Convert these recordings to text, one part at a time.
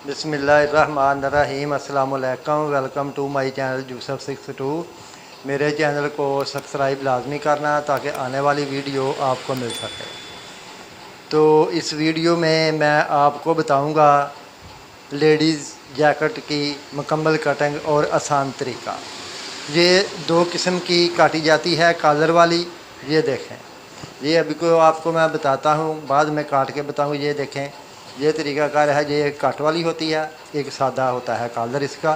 बिस्मिल्लाहिर्रहमानिर्रहीम अस्सलामुअलैकुम। Welcome to my channel Yusuf 62। मेरे चैनल को सब्सक्राइब लाजमी करना ताकि आने वाली वीडियो आपको मिल सके। तो इस वीडियो में मैं आपको बताऊंगा लेडीज़ जैकेट की मुकम्मल कटिंग और आसान तरीका। ये दो किस्म की काटी जाती है, कॉलर वाली। ये देखें, ये अभी को आपको मैं बताता हूँ, बाद में काट के बताऊँगा। ये देखें, ये तरीक़ाकार है। ये एक कट वाली होती है, एक सादा होता है कॉलर इसका।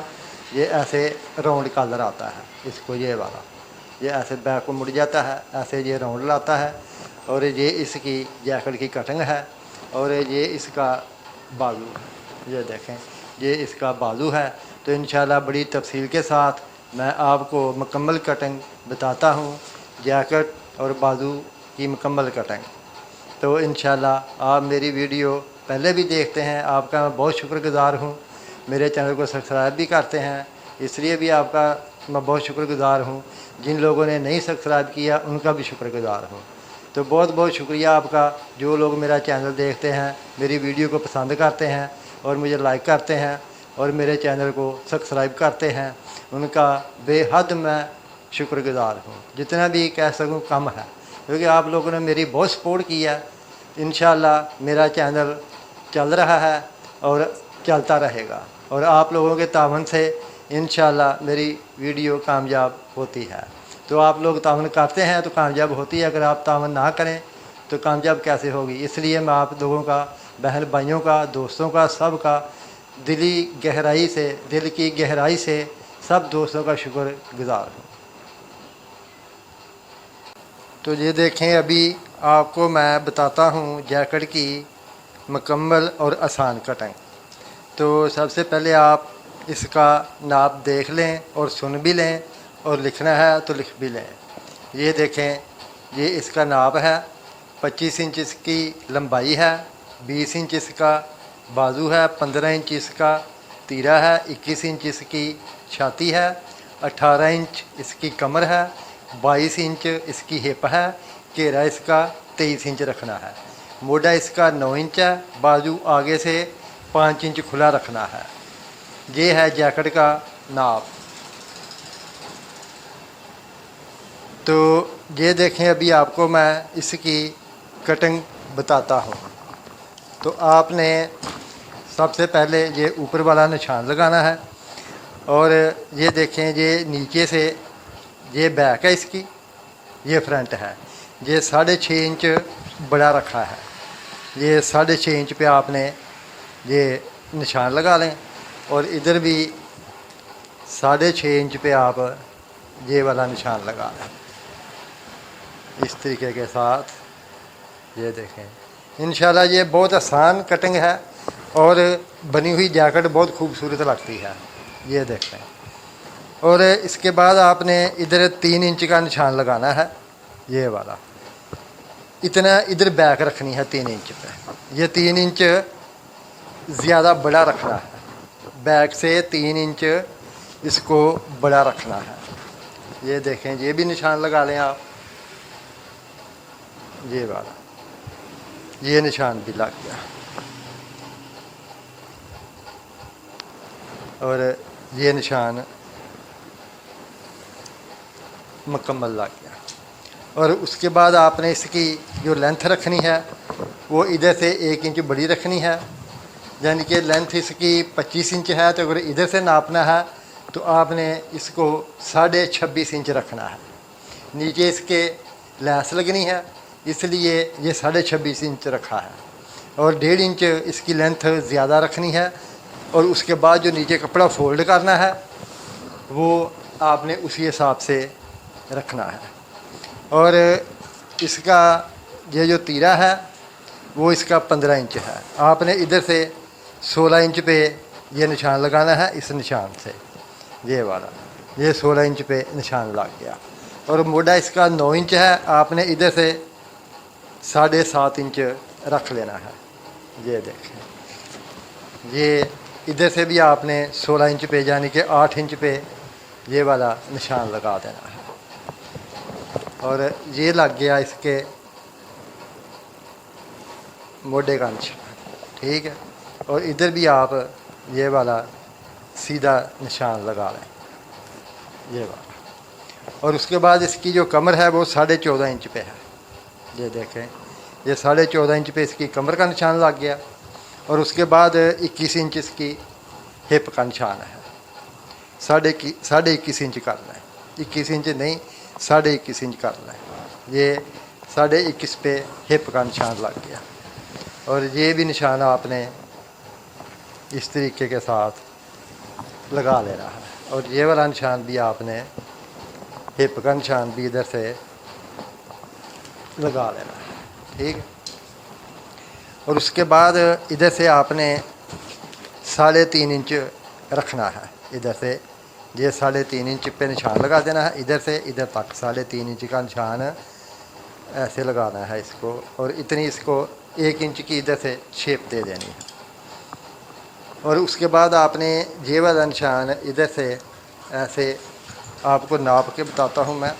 ये ऐसे राउंड कॉलर आता है इसको, ये वाला। ये ऐसे बैक को मुड़ जाता है, ऐसे ये राउंड लाता है। और ये इसकी जैकेट की कटिंग है। और ये इसका बाजू है। ये देखें, ये इसका बाजू है। तो इंशाल्लाह बड़ी तफसील के साथ मैं आपको मुकम्मल कटिंग बताता हूँ, जैकेट और बाजू की मुकम्मल कटिंग। तो इंशाल्लाह आप मेरी वीडियो पहले भी देखते हैं, आपका मैं बहुत शुक्रगुज़ार हूँ। मेरे चैनल को सब्सक्राइब भी करते हैं, इसलिए भी आपका मैं बहुत शुक्रगुज़ार हूँ। जिन लोगों ने नहीं सब्सक्राइब किया उनका भी शुक्रगुज़ार हूँ। तो बहुत बहुत शुक्रिया आपका, जो लोग मेरा चैनल देखते हैं, मेरी वीडियो को पसंद करते हैं और मुझे लाइक करते हैं और मेरे चैनल को सब्सक्राइब करते हैं, उनका बेहद मैं शुक्रगुज़ार हूँ। जितना भी कह सकूँ कम है, क्योंकि आप लोगों ने मेरी बहुत सपोर्ट की है। इंशाल्लाह मेरा चैनल चल रहा है और चलता रहेगा, और आप लोगों के तावन से इंशाल्लाह मेरी वीडियो कामयाब होती है। तो आप लोग तावन करते हैं तो कामयाब होती है, अगर आप तावन ना करें तो कामयाब कैसे होगी। इसलिए मैं आप लोगों का, बहन भाइयों का, दोस्तों का, सब का दिली गहराई से, दिल की गहराई से सब दोस्तों का शुक्रगुज़ार हूँ। तो ये देखें, अभी आपको मैं बताता हूँ जैकेट की मुकम्मल और आसान कटिंग। तो सबसे पहले आप इसका नाप देख लें और सुन भी लें, और लिखना है तो लिख भी लें। ये देखें, ये इसका नाप है। 25 इंच इसकी लंबाई है, 20 इंच इसका बाजू है, 15 इंच इसका तीरा है, 21 इंच इसकी छाती है, 18 इंच इसकी कमर है, 22 इंच इसकी हिप है, घेरा इसका 23 इंच रखना है, मोटा इसका 9 इंच है, बाजू आगे से 5 इंच खुला रखना है। ये है जैकेट का नाप। तो ये देखें, अभी आपको मैं इसकी कटिंग बताता हूँ। तो आपने सबसे पहले ये ऊपर वाला निशान लगाना है, और ये देखें, ये नीचे से ये बैक है इसकी, ये फ्रंट है। ये 6.5 इंच बड़ा रखा है। ये 6.5 इंच पे आपने ये निशान लगा लें, और इधर भी 6.5 इंच पे आप ये वाला निशान लगा लें इस तरीके के साथ। ये देखें, इंशाल्लाह ये बहुत आसान कटिंग है और बनी हुई जैकेट बहुत खूबसूरत लगती है। ये देखें, और इसके बाद आपने इधर 3 इंच का निशान लगाना है, ये वाला। इतना इधर बैक रखनी है 3 इंच पे। ये 3 इंच ज़्यादा बड़ा रखना है, बैक से 3 इंच इसको बड़ा रखना है। ये देखें, ये भी निशान लगा लें आप, ये वाला। ये निशान भी लग गया, और ये निशान मुकम्मल लग गया। और उसके बाद आपने इसकी जो लेंथ रखनी है वो इधर से 1 इंच बड़ी रखनी है, यानी कि लेंथ इसकी 25 इंच है। तो अगर इधर से नापना है तो आपने इसको 26.5 इंच रखना है। नीचे इसके लैस लगनी है, इसलिए ये 26.5 इंच रखा है। और 1.5 इंच इसकी लेंथ ज़्यादा रखनी है। और उसके बाद जो नीचे कपड़ा फोल्ड करना है वो आपने उसी हिसाब से रखना है। और इसका ये जो तीरा है वो इसका 15 इंच है। आपने इधर से 16 इंच पे ये निशान लगाना है, इस निशान से, ये वाला। ये 16 इंच पे निशान लग गया। और मोटा इसका 9 इंच है, आपने इधर से 7.5 इंच रख लेना है। ये देखें, ये इधर से भी आपने 16 इंच पे, यानी कि 8 इंच पे ये वाला निशान लगा देना है। और ये लग गया इसके मोटे का निशान, ठीक है। और इधर भी आप ये वाला सीधा निशान लगा लें, ये वाला। और उसके बाद इसकी जो कमर है वो 14.5 इंच पे है। ये देखें, ये 14.5 इंच पे इसकी कमर का निशान लग गया। और उसके बाद 21 इंच इसकी हिप का निशान है। 21.5 इंच करना है, 21 इंच नहीं 21.5 इंच करना है। ये 21.5 पे हिप का निशान लग गया। और ये भी निशान आपने इस तरीके के साथ लगा लेना है। और ये वाला निशान भी आपने हिप का निशान भी इधर से लगा लेना है, ठीक है। और उसके बाद इधर से आपने 3.5 इंच रखना है। इधर से ये 3.5 इंच पे निशान लगा देना है। इधर से इधर तक 3.5 इंच का निशान ऐसे लगाना है इसको। और इतनी इसको 1 इंच की इधर से शेप दे देनी है। और उसके बाद आपने ये वाला निशान इधर से ऐसे आपको नाप के बताता हूँ मैं।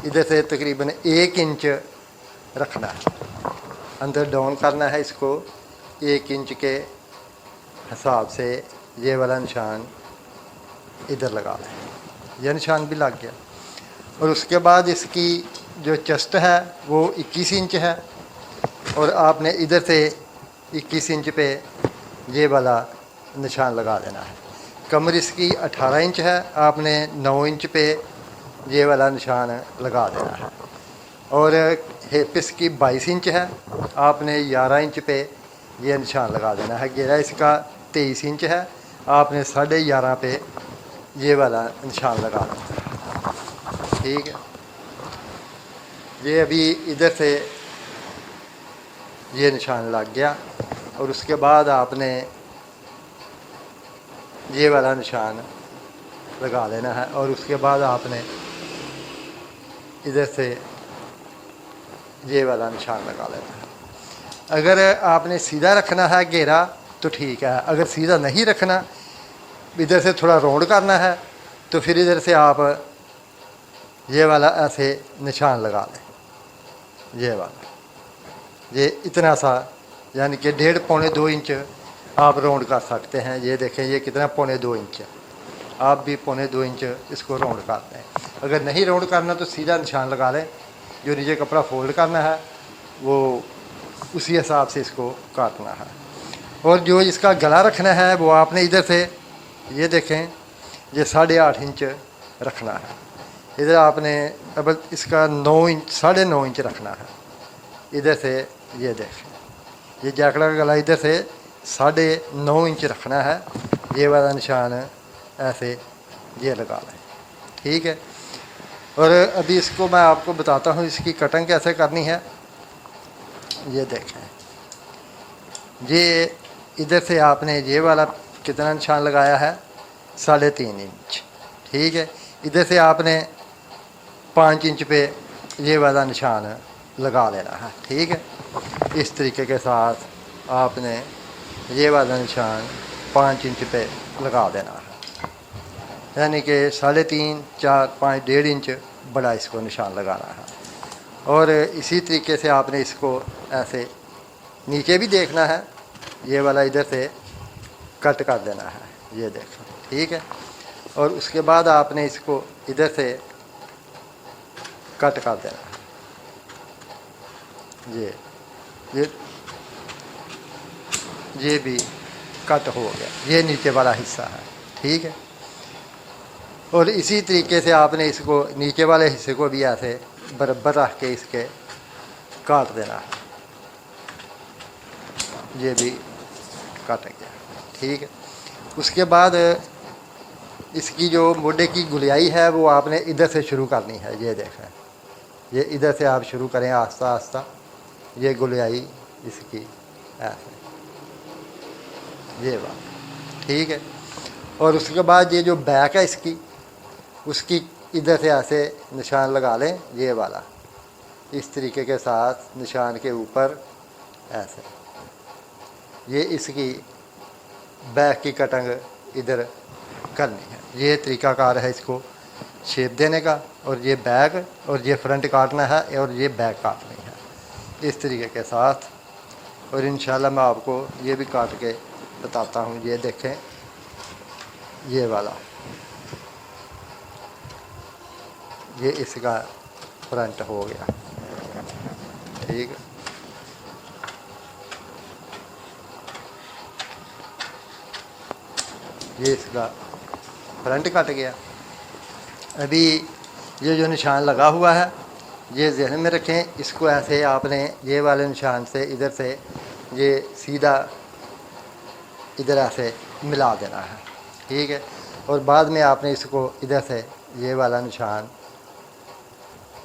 इधर से तकरीबन 1 इंच रखना है, अंदर डाउन करना है इसको 1 इंच के हिसाब से। ये वाला निशान इधर लगा लें, यह निशान भी लग गया। और उसके बाद इसकी जो चेस्ट है वो 21 इंच है। और आपने इधर से 21 इंच पे ये वाला निशान लगा देना है। कमर इसकी 18 इंच है, आपने 9 इंच पे ये वाला निशान लगा देना है। और हिप इसकी 22 इंच है, आपने 11 इंच पे ये निशान लगा देना है। घेरा इसका 23 इंच है, आपने 11.5 पे ये वाला निशान लगा देना है, ठीक है। ये अभी इधर से ये निशान लग गया। और उसके बाद आपने ये वाला निशान लगा लेना है। और उसके बाद आपने इधर से ये वाला निशान लगा लेना है। अगर आपने सीधा रखना है घेरा तो ठीक है, अगर सीधा नहीं रखना, इधर से थोड़ा राउंड करना है, तो फिर इधर से आप ये वाला ऐसे निशान लगा लें। ये वाला, ये इतना सा, यानी कि 1.5-2 इंच आप राउंड कर सकते हैं। ये देखें, ये कितना 1.25 इंच है। आप भी 1.25 इंच इसको राउंड कर लें। अगर नहीं राउंड करना तो सीधा निशान लगा लें। जो नीचे कपड़ा फोल्ड करना है वो उसी हिसाब से इसको काटना है। और जो इसका गला रखना है वो आपने इधर से, ये देखें, ये 8.5 इंच रखना है। इधर आपने अब इसका 9 इंच 9.5 इंच रखना है। इधर से ये देखें, ये जैकेट का गला इधर से 9.5 इंच रखना है। ये वाला निशान ऐसे ये लगा लें, ठीक है। और अभी इसको मैं आपको बताता हूँ इसकी कटिंग कैसे करनी है। ये देखें, ये इधर से आपने ये वाला कितना निशान लगाया है, 3.5 इंच, ठीक है। इधर से आपने 5 इंच पे ये वाला निशान लगा लेना है, ठीक है। इस तरीके के साथ आपने ये वाला निशान 5 इंच पे लगा देना है। यानी कि 3.5, 4, 5, 1.5 इंच बड़ा इसको निशान लगाना है। और इसी तरीके से आपने इसको ऐसे नीचे भी देखना है। ये वाला इधर से कट कर देना है, ये देखो, ठीक है। और उसके बाद आपने इसको इधर से कट कर देना है। ये भी कट हो गया, ये नीचे वाला हिस्सा है, ठीक है। और इसी तरीके से आपने इसको नीचे वाले हिस्से को भी ऐसे बराबर रख के इसके काट देना है। ये भी काट गया, ठीक है। उसके बाद इसकी जो मोढे की गुलियाई है वो आपने इधर से शुरू करनी है। ये देखें, ये इधर से आप शुरू करें आस्ता आस्ता, ये गुलियाई इसकी ऐसे, ये बात, ठीक है। और उसके बाद ये जो बैक है इसकी, उसकी इधर से ऐसे निशान लगा लें। ये वाला इस तरीके के साथ निशान के ऊपर ऐसे, ये इसकी बैक की कटिंग इधर करनी है। ये तरीकाकार है इसको शेप देने का। और ये बैक और ये फ्रंट काटना है और ये बैक काटनी है इस तरीके के साथ। और इंशाल्लाह मैं आपको ये भी काट के बताता हूँ। ये देखें, ये वाला, ये इसका फ्रंट हो गया, ठीक है। ये इसका फ्रंट कट गया। अभी ये जो निशान लगा हुआ है, ये ज़हन में रखें। इसको ऐसे आपने ये वाले निशान से इधर से ये सीधा इधर ऐसे मिला देना है, ठीक है। और बाद में आपने इसको इधर से ये वाला निशान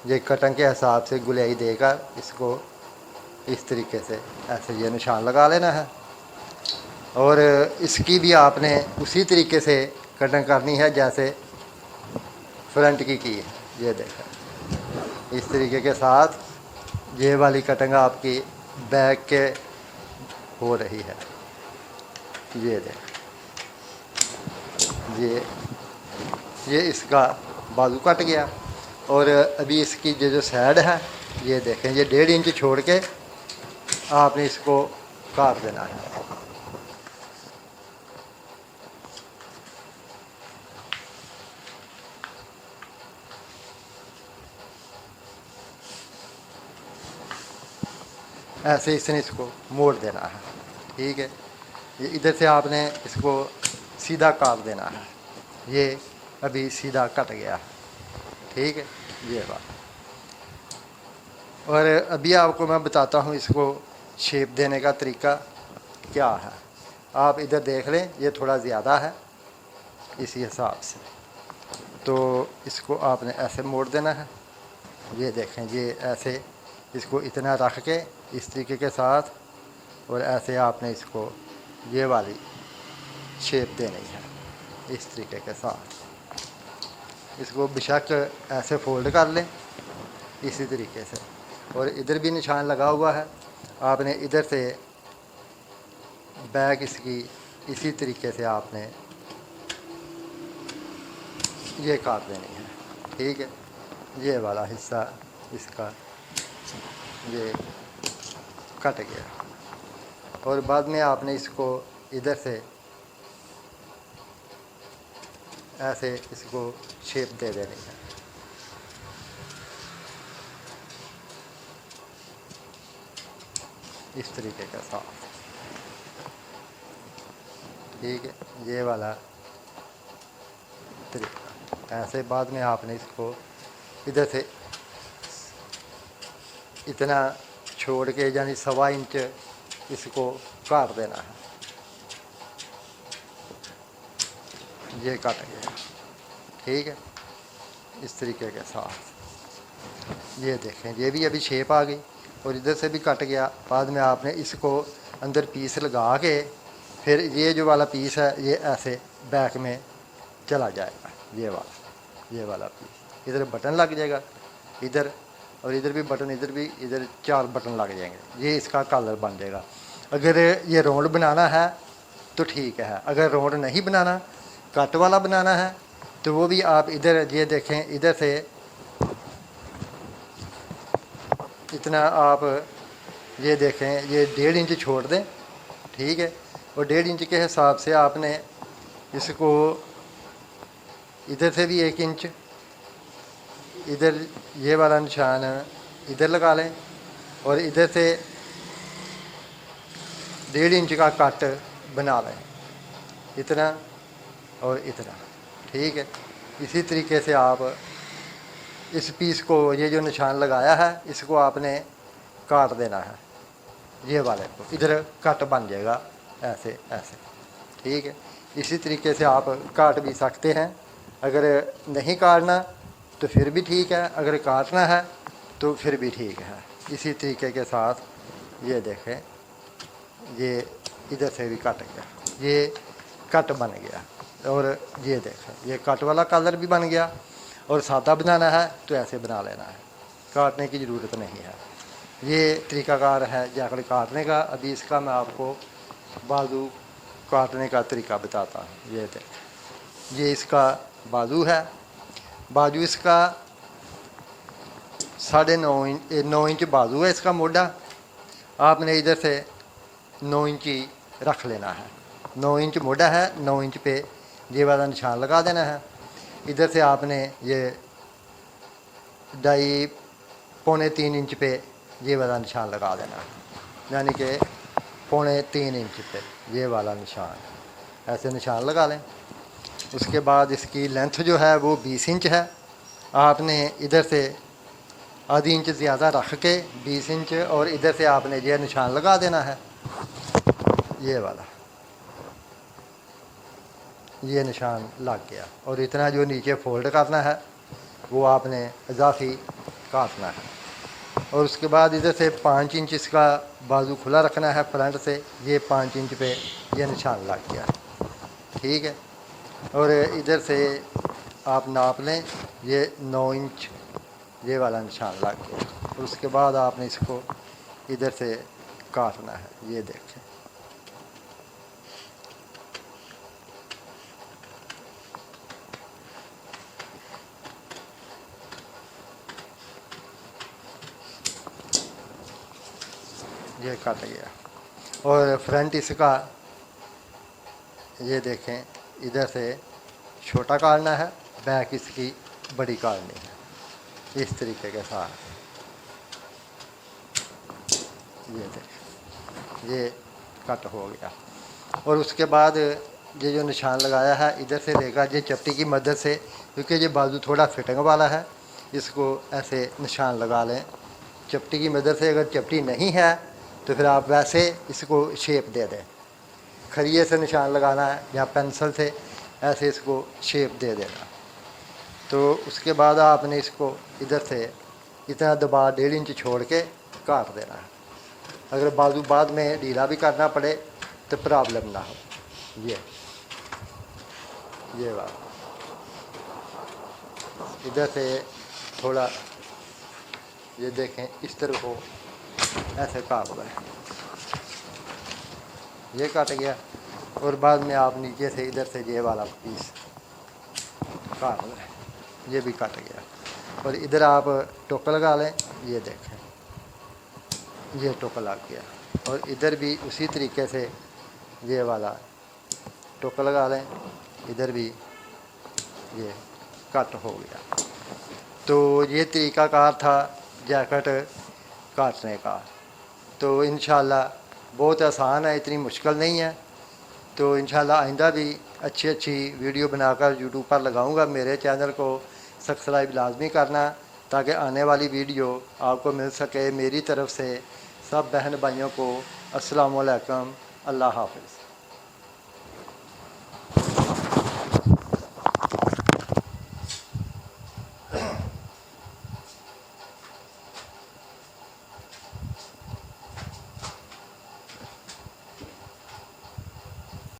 ये कटन के हिसाब से गुलाई देकर इसको इस तरीके से ऐसे ये निशान लगा लेना है। और इसकी भी आपने उसी तरीके से कटिंग करनी है जैसे फ्रंट की है। ये देखें, इस तरीके के साथ ये वाली कटिंग आपकी बैक के हो रही है। ये देखें, ये इसका बाजू कट गया। और अभी इसकी जो साइड है, ये देखें, ये 1.5 इंच छोड़ के आपने इसको काट देना है। ऐसे इसने इसको मोड़ देना है, ठीक है। ये इधर से आपने इसको सीधा काट देना है। ये अभी सीधा कट गया, ठीक है, ये बात। और अभी आपको मैं बताता हूँ इसको शेप देने का तरीका क्या है। आप इधर देख लें, ये थोड़ा ज़्यादा है इसी हिसाब से, तो इसको आपने ऐसे मोड़ देना है। ये देखें, ये ऐसे इसको इतना रख के इस तरीके के साथ, और ऐसे आपने इसको ये वाली शेप देनी है इस तरीके के साथ। इसको बेशक ऐसे फोल्ड कर लें इसी तरीके से। और इधर भी निशान लगा हुआ है, आपने इधर से बैक इसकी इसी तरीके से आपने ये काट देनी है, ठीक है। ये वाला हिस्सा इसका ये कट गया। और बाद में आपने इसको इधर से ऐसे इसको शेप दे देनी है। इस तरीके के साथ, ठीक है, ये वाला तरीका। ऐसे बाद में आपने इसको इधर से इतना छोड़ के यानी 1.25 इंच इसको काट देना है। ये कट गया, ठीक है, इस तरीके के साथ। ये देखें, ये भी अभी शेप आ गई और इधर से भी कट गया। बाद में आपने इसको अंदर पीस लगा के फिर ये जो वाला पीस है ये ऐसे बैक में चला जाएगा। ये वाला पीस इधर बटन लग जाएगा, इधर और इधर भी बटन, इधर 4 बटन लग जाएंगे। ये इसका कलर बन जाएगा। अगर ये राउंड बनाना है तो ठीक है, अगर राउंड नहीं बनाना, कट वाला बनाना है, तो वो भी आप इधर ये देखें, इधर से इतना आप ये देखें, ये 1.5 इंच छोड़ दें, ठीक है। और 1.5 इंच के हिसाब से आपने इसको इधर से भी 1 इंच, इधर ये वाला निशान इधर लगा लें और इधर से 1.5 इंच का कट बना लें, इतना और इतना, ठीक है। इसी तरीके से आप इस पीस को, ये जो निशान लगाया है, इसको आपने काट देना है। ये वाले को इधर कट बन जाएगा ऐसे ऐसे, ठीक है। इसी तरीके से आप काट भी सकते हैं। अगर नहीं काटना तो फिर भी ठीक है, अगर काटना है तो फिर भी ठीक है। इसी तरीके के साथ ये देखें, ये इधर से भी कट गया, ये कट बन गया। और ये देखें, ये कट वाला कलर भी बन गया। और सादा बनाना है तो ऐसे बना लेना है, काटने की ज़रूरत नहीं है। ये तरीकाकार है जैकड़ काटने का। अभी इसका मैं आपको बाजू काटने का तरीका बताता हूँ। ये देखें, ये इसका बाजू है। बाजू इसका 9.5 इंच बाजू है इसका मोटा। आपने इधर से 9 इंच रख लेना है, 9 इंच मोटा है, 9 इंच पे ये वाला निशान लगा देना है। इधर से आपने ये 2.5 पौने 3 इंच पे ये वाला निशान लगा देना है, यानी कि पौने 3 इंच पे ये वाला निशान, ऐसे निशान लगा लें। उसके बाद इसकी लेंथ जो है वो 20 इंच है। आपने इधर से आधी इंच ज़्यादा रख के 20 इंच और इधर से आपने ये निशान लगा देना है, ये वाला, ये निशान लग गया। और इतना जो नीचे फोल्ड करना है वो आपने इजाफी काटना है। और उसके बाद इधर से 5 इंच इसका बाजू खुला रखना है फ्रंट से, ये 5 इंच पे ये निशान लग गया, ठीक है। और इधर से आप नाप लें, ये 9 इंच ये वाला निशान लग गया। और उसके बाद आपने इसको इधर से काटना है, ये देखें। ये कट गया। और फ्रंट इसका ये देखें, इधर से छोटा काटना है, बैक इसकी बड़ी काटनी है, इस तरीके के साथ। ये देखें, ये कट हो गया। और उसके बाद ये जो निशान लगाया है इधर से लेकर ये चपटी की मदद से, क्योंकि ये बाजू थोड़ा फिटिंग वाला है, इसको ऐसे निशान लगा लें चपटी की मदद से। अगर चपटी नहीं है तो फिर आप वैसे इसको शेप दे दें, खरिए से निशान लगाना है या पेंसिल से ऐसे इसको शेप दे देना। तो उसके बाद आपने इसको इधर से इतना दबा 1.5 इंच छोड़ के काट देना है। अगर बाजू बाद में ढीला भी करना पड़े तो प्रॉब्लम ना हो। ये वाला इधर से थोड़ा ये देखें, इस तरह को ऐसे काट दें, ये कट गया। और बाद में आप नीचे से इधर से ये वाला पीस काट लें, ये भी कट गया। और इधर आप टोक लगा लें, ये देखें, ये टोक लग गया। और इधर भी उसी तरीके से ये वाला टोक लगा लें, इधर भी ये कट हो गया। तो ये तरीक़ाकार था जैकेट काटने का। तो इंशाल्लाह बहुत आसान है, इतनी मुश्किल नहीं है। तो इंशाल्लाह आइंदा भी अच्छी अच्छी वीडियो बनाकर यूट्यूब पर लगाऊंगा। मेरे चैनल को सब्सक्राइब लाजमी करना ताकि आने वाली वीडियो आपको मिल सके। मेरी तरफ़ से सब बहन भाइयों को अस्सलाम वालेकुम, अल्लाह हाफ़िज़।